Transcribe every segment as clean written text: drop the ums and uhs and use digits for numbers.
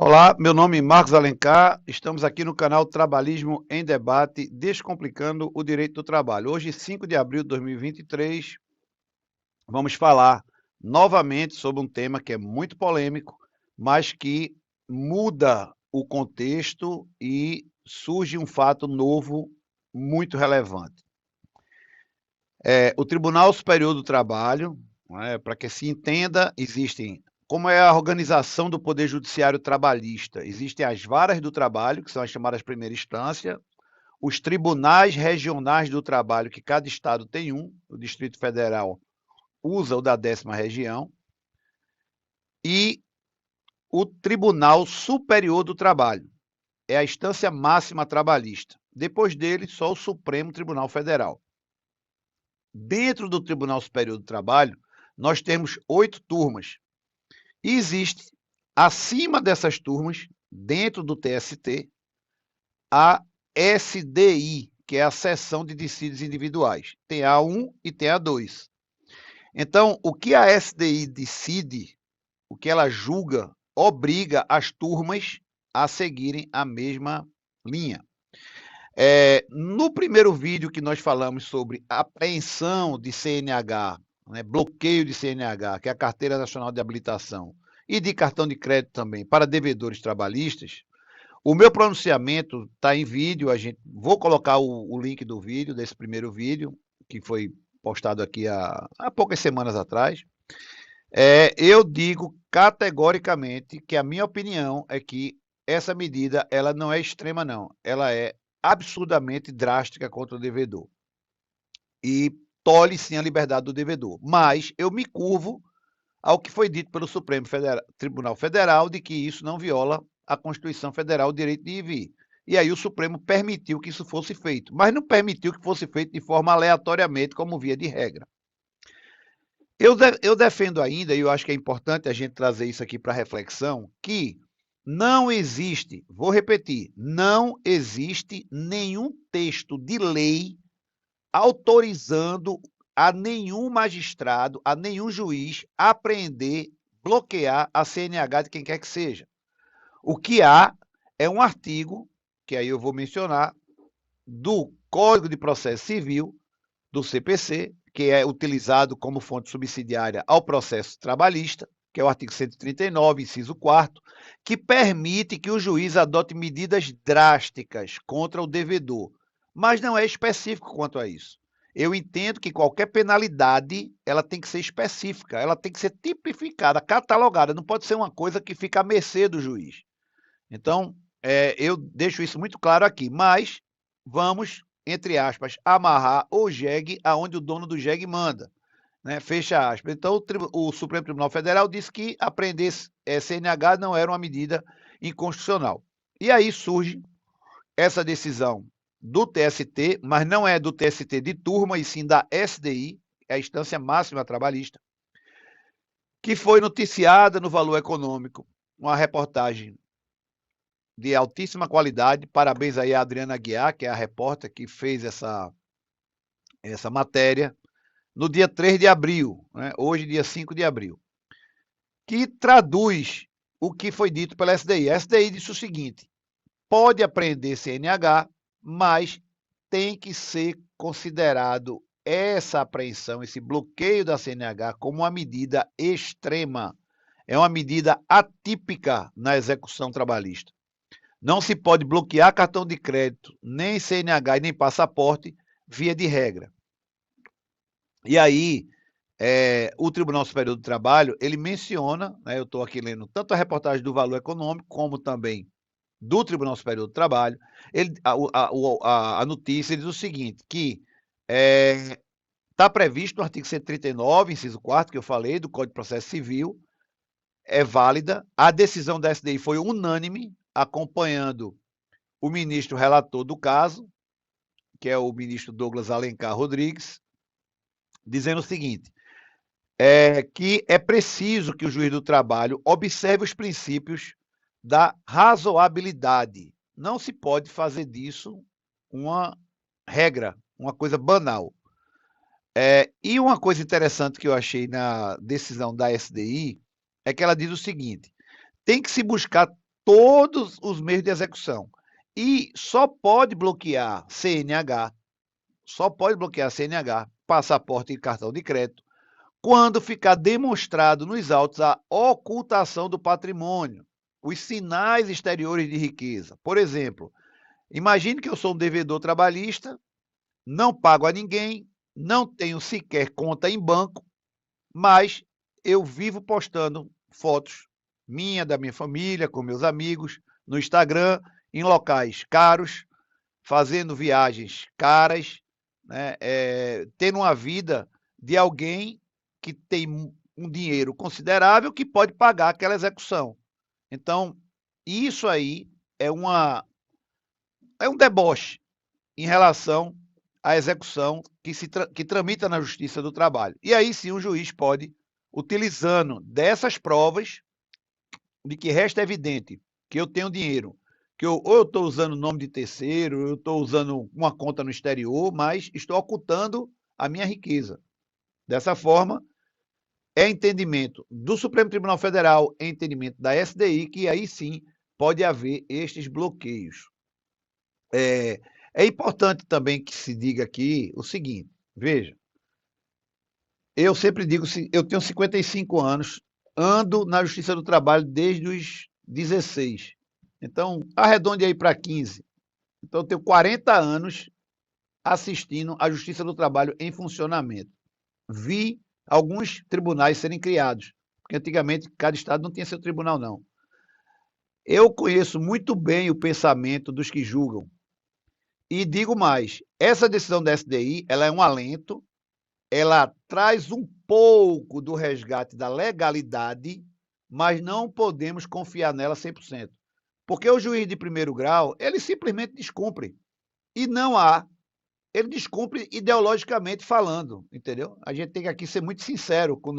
Olá, meu nome é Marcos Alencar, estamos aqui no canal Trabalhismo em Debate, descomplicando o direito do trabalho. Hoje, 5 de abril de 2023, vamos falar novamente sobre um tema que é muito polêmico, mas que muda o contexto e surge um fato novo muito relevante. O Tribunal Superior do Trabalho, para que se entenda, existem, como é a organização do Poder Judiciário Trabalhista, existem as varas do trabalho, que são as chamadas primeira instância, os tribunais regionais do trabalho, que cada estado tem um, o Distrito Federal usa o da 10ª região, e o Tribunal Superior do Trabalho, é a instância máxima trabalhista. Depois dele, só o Supremo Tribunal Federal. Dentro do Tribunal Superior do Trabalho, nós temos 8 turmas. E existe, acima dessas turmas, dentro do TST, a SDI, que é a Seção de Dissídios Individuais. Tem a 1 e tem a 2. Então, o que a SDI decide, o que ela julga, obriga as turmas a seguirem a mesma linha. No primeiro vídeo que nós falamos sobre apreensão de CNH, bloqueio de CNH, que é a Carteira Nacional de Habilitação, e de cartão de crédito também, para devedores trabalhistas, o meu pronunciamento está em vídeo, vou colocar o link do vídeo, desse primeiro vídeo, que foi postado aqui há poucas semanas atrás. Eu digo categoricamente que a minha opinião é que essa medida ela não é extrema, não. Ela é absurdamente drástica contra o devedor. E tolhe sim a liberdade do devedor. Mas eu me curvo ao que foi dito pelo Supremo Tribunal Federal de que isso não viola a Constituição Federal, o direito de ir e vir. E aí o Supremo permitiu que isso fosse feito, mas não permitiu que fosse feito de forma aleatoriamente, como via de regra. Eu defendo ainda, e eu acho que é importante a gente trazer isso aqui para reflexão, que não existe, vou repetir, não existe nenhum texto de lei autorizando a nenhum magistrado, a nenhum juiz apreender, bloquear a CNH de quem quer que seja. O que há é um artigo, que aí eu vou mencionar, do Código de Processo Civil, do CPC, que é utilizado como fonte subsidiária ao processo trabalhista, que é o artigo 139, inciso 4º, que permite que o juiz adote medidas drásticas contra o devedor, mas não é específico quanto a isso. Eu entendo que qualquer penalidade ela tem que ser específica, ela tem que ser tipificada, catalogada, não pode ser uma coisa que fica à mercê do juiz. Então, eu deixo isso muito claro aqui, mas vamos, entre aspas, amarrar o jegue aonde o dono do jegue manda, né? Fecha aspas. Então, o Supremo Tribunal Federal disse que apreender CNH não era uma medida inconstitucional. E aí surge essa decisão do TST, mas não é do TST de turma, e sim da SDI, é a instância máxima trabalhista, que foi noticiada no Valor Econômico, uma reportagem de altíssima qualidade. Parabéns aí a Adriana Aguiar, que é a repórter que fez essa matéria, no dia 3 de abril, né? Hoje, dia 5 de abril, que traduz o que foi dito pela SDI. A SDI disse o seguinte: pode apreender CNH, mas tem que ser considerado essa apreensão, esse bloqueio da CNH, como uma medida extrema. É uma medida atípica na execução trabalhista. Não se pode bloquear cartão de crédito, nem CNH e nem passaporte, via de regra. E aí, o Tribunal Superior do Trabalho, ele menciona, eu estou aqui lendo tanto a reportagem do Valor Econômico, como também do Tribunal Superior do Trabalho, a notícia diz o seguinte, que está previsto no artigo 139, inciso 4º, que eu falei, do Código de Processo Civil, é válida. A decisão da SDI foi unânime, acompanhando o ministro relator do caso, que é o ministro Douglas Alencar Rodrigues, dizendo o seguinte, que é preciso que o juiz do trabalho observe os princípios da razoabilidade. Não se pode fazer disso uma regra, uma coisa banal. E uma coisa interessante que eu achei na decisão da SDI é que ela diz o seguinte: tem que se buscar todos os meios de execução. E só pode bloquear CNH, passaporte e cartão de crédito, quando ficar demonstrado nos autos a ocultação do patrimônio, os sinais exteriores de riqueza. Por exemplo, imagine que eu sou um devedor trabalhista, não pago a ninguém, não tenho sequer conta em banco, mas eu vivo postando fotos minha, da minha família, com meus amigos, no Instagram, em locais caros, fazendo viagens caras, né, tendo uma vida de alguém que tem um dinheiro considerável que pode pagar aquela execução. Então, isso aí é um deboche em relação à execução que tramita na Justiça do Trabalho. E aí sim o juiz pode, utilizando dessas provas, de que resta evidente que eu tenho dinheiro, que ou eu estou usando o nome de terceiro, eu estou usando uma conta no exterior, mas estou ocultando a minha riqueza. Dessa forma, é entendimento do Supremo Tribunal Federal, é entendimento da SDI, que aí sim pode haver estes bloqueios. É importante também que se diga aqui o seguinte, veja, eu sempre digo, eu tenho 55 anos, ando na Justiça do Trabalho desde os 16. Então, arredonde aí para 15. Então, eu tenho 40 anos assistindo a Justiça do Trabalho em funcionamento. Vi alguns tribunais serem criados, porque antigamente cada estado não tinha seu tribunal, não. Eu conheço muito bem o pensamento dos que julgam. E digo mais, essa decisão da SDI, ela é um alento, ela traz um pouco do resgate da legalidade, mas não podemos confiar nela 100%. Porque o juiz de primeiro grau, ele simplesmente descumpre. E não há. Ele descumpre ideologicamente falando, entendeu? A gente tem que aqui ser muito sincero com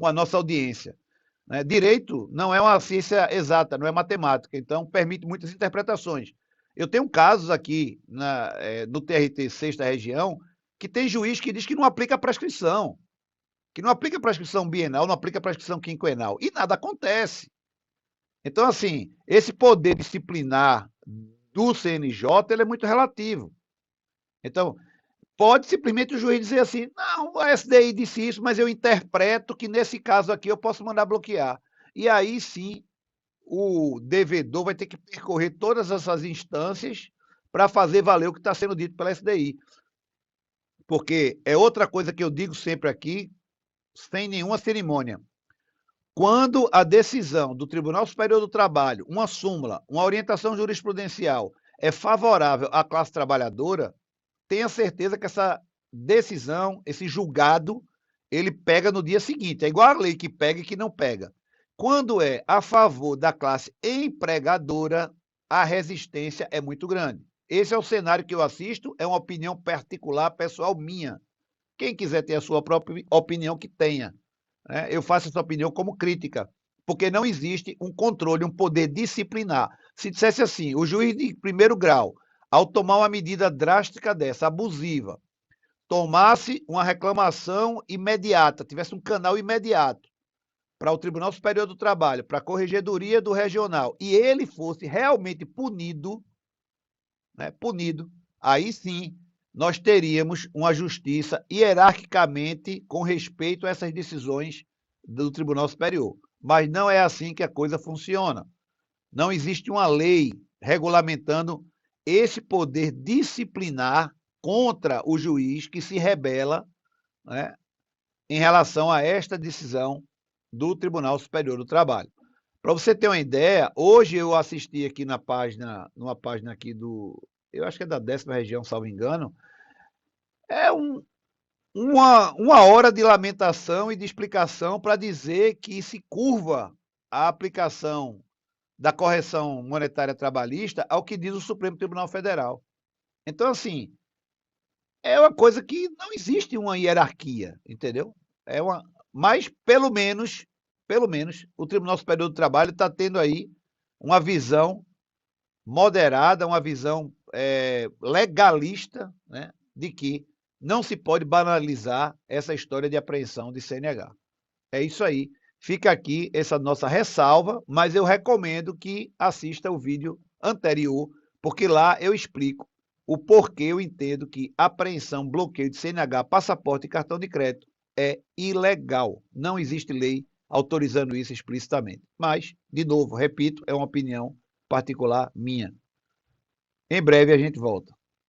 a nossa audiência. Né? Direito não é uma ciência exata, não é matemática, então permite muitas interpretações. Eu tenho casos aqui no TRT 6ª Região que tem juiz que diz que não aplica a prescrição, que não aplica a prescrição bienal, não aplica a prescrição quinquenal, e nada acontece. Então, assim, esse poder disciplinar do CNJ ele é muito relativo. Então, pode simplesmente o juiz dizer assim, não, a SDI disse isso, mas eu interpreto que nesse caso aqui eu posso mandar bloquear. E aí sim, o devedor vai ter que percorrer todas essas instâncias para fazer valer o que está sendo dito pela SDI. Porque é outra coisa que eu digo sempre aqui, sem nenhuma cerimônia. Quando a decisão do Tribunal Superior do Trabalho, uma súmula, uma orientação jurisprudencial, é favorável à classe trabalhadora, tenha certeza que essa decisão, esse julgado, ele pega no dia seguinte. É igual a lei que pega e que não pega. Quando é a favor da classe empregadora, a resistência é muito grande. Esse é o cenário que eu assisto, é uma opinião particular, pessoal minha. Quem quiser ter a sua própria opinião, que tenha. Né? Eu faço essa opinião como crítica, porque não existe um controle, um poder disciplinar. Se dissesse assim, o juiz de primeiro grau, ao tomar uma medida drástica dessa, abusiva, tomasse uma reclamação imediata, tivesse um canal imediato para o Tribunal Superior do Trabalho, para a Corregedoria do Regional, e ele fosse realmente punido, né, aí sim nós teríamos uma justiça hierarquicamente com respeito a essas decisões do Tribunal Superior. Mas não é assim que a coisa funciona. Não existe uma lei regulamentando esse poder disciplinar contra o juiz que se rebela, né, em relação a esta decisão do Tribunal Superior do Trabalho. Para você ter uma ideia, hoje eu assisti aqui numa página aqui eu acho que é da 10ª Região, salvo engano, é uma hora de lamentação e de explicação para dizer que se curva a aplicação da correção monetária trabalhista ao que diz o Supremo Tribunal Federal. Então, assim, é uma coisa que não existe uma hierarquia, entendeu? Mas, pelo menos, o Tribunal Superior do Trabalho está tendo aí uma visão moderada, uma visão legalista, né, de que não se pode banalizar essa história de apreensão de CNH. É isso aí Fica aqui essa nossa ressalva, mas eu recomendo que assista o vídeo anterior, porque lá eu explico o porquê eu entendo que apreensão, bloqueio de CNH, passaporte e cartão de crédito é ilegal. Não existe lei autorizando isso explicitamente. Mas, de novo, repito, é uma opinião particular minha. Em breve a gente volta.